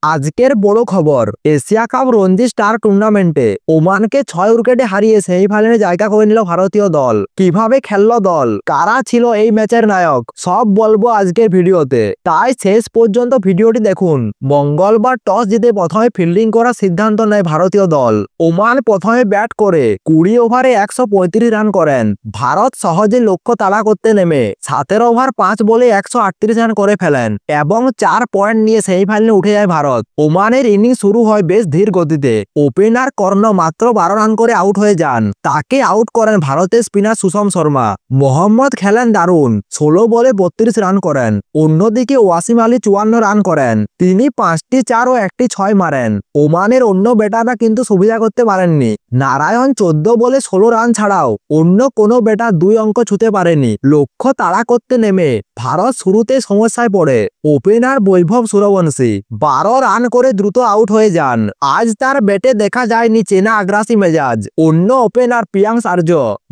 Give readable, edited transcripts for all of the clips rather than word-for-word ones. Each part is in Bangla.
আজকের বড় খবর, এশিয়া কাপ রঞ্জি স্টার টুর্নামেন্টে ওমানকে 6 উইকেটে হারিয়ে সেমিফাইনালে জায়গা করে নিল ভারতীয় দল। কিভাবে খেললো দল, কারা ছিল এই ম্যাচের নায়ক, সব বলবো আজকের ভিডিওতে, তাই শেষ পর্যন্ত ভিডিওটি দেখুন। মঙ্গলবার টস জিতে প্রথমে ফিল্ডিং করার সিদ্ধান্ত নেয় ভারতীয় দল। ওমান প্রথমে ব্যাট করে 20 ওভারে 135 রান করেন। ভারত সহজে লক্ষ্য তাড়া করতে নেমে 17 ওভার 5 বলে 138 রান করে ফেলেন এবং 4 পয়েন্ট নিয়ে সেমিফাইনালে উঠে যায় ভারত। ওমানের ইনিংস শুরু হয় বেশ ধীর গতিতে। ওপেনার কর্ণ মাত্র 12 রান করে আউট হয়ে যান। তাকে আউট করেন ভারতের স্পিনার সুশম শর্মা। মোহাম্মদ খেলেন দারুণ, 16 বলে 32 রান করেন। অন্যদিকে ওয়াসিম আলী 54 রান করেন। তিনি 5টি 4 ও 1টি 6 মারেন। ওমানের অন্য ব্যাটাররা কিন্তু সুবিধা করতে পারেননি। নারায়ণ 14 বলে 16 রান ছাড়াও অন্য কোনো ব্যাটার 2 অঙ্ক ছুঁতে পারেনি। লক্ষ্য তাড়া করতে নেমে ভারত শুরুতে সমস্যায় পড়ে। ওপেনার বৈভব সূর্যবংশী 12 রান করে দ্রুত আউট হয়ে যান। আজ তার ব্যাটে দেখা যায়নি চেনা আগ্রাসী মেজাজ। অন্য ওপেনার প্রিয়াংশ আর্য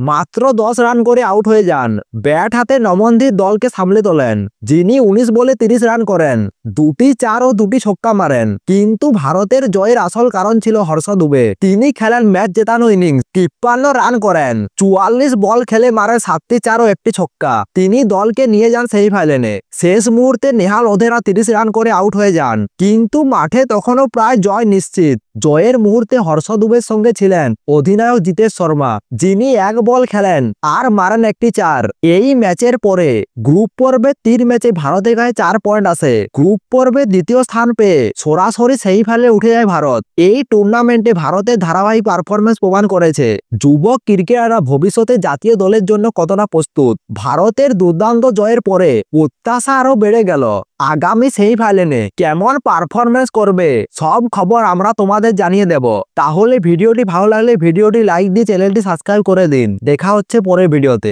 মাত্র 10 রান করে আউট হয়ে যান। ব্যাট হাতে নমনদীপ দলকে সামলে তোলেন, যিনি 19 বলে 30 রান করেন, 2টি 4 ও 2টি ছক্কা মারেন। কিন্তু ভারতের জয়ের আসল কারণ ছিল হর্ষ দুবে। তিনি খেলেন ম্যাচ জেতানো ইনিংস, 53 রান করেন, 44 বল খেলে মারেন 7টি 4 ও 1টি ছক্কা। তিনি দলকে নিয়ে যান সেমিফাইনালে। শেষ মুহূর্তে নেহাল ওধেরা 30 রান করে আউট হয়ে যান, কিন্তু মাঠে তখনও প্রায় জয় নিশ্চিত। জয়ের মুহূর্তে হর্ষ দুবের সঙ্গে ছিলেন অধিনায়ক জিতেশ শর্মা, যিনি 1 বল খেলেন আর মারেন 1টি 4। এই ম্যাচের পরে গ্রুপ পর্বে 3 ম্যাচে ভারতের গায়ে 4 পয়েন্ট আসে। গ্রুপ পর্বে দ্বিতীয় স্থান পেয়ে সরাসরি সেমিফাইনালে উঠে যায় ভারত। এই টুর্নামেন্টে ভারতের ধারাবাহিক পারফরমেন্স প্রমাণ করেছে যুবক ক্রিকেটাররা ভবিষ্যতে জাতীয় দলের জন্য কতটা প্রস্তুত। ভারতের দুর্দান্ত জয়ের পরে প্রত্যাশা আরো বেড়ে গেল। আগামী সেমিফাইনালে কেমন পারফরমেন্স করবে সব খবর আমরা তোমাদের জানিয়ে দেব। তাহলে ভিডিওটি ভালো লাগলে ভিডিওটি লাইক দিয়ে চ্যানেলটি সাবস্ক্রাইব করে দিন। দেখা হচ্ছে পরের ভিডিওতে।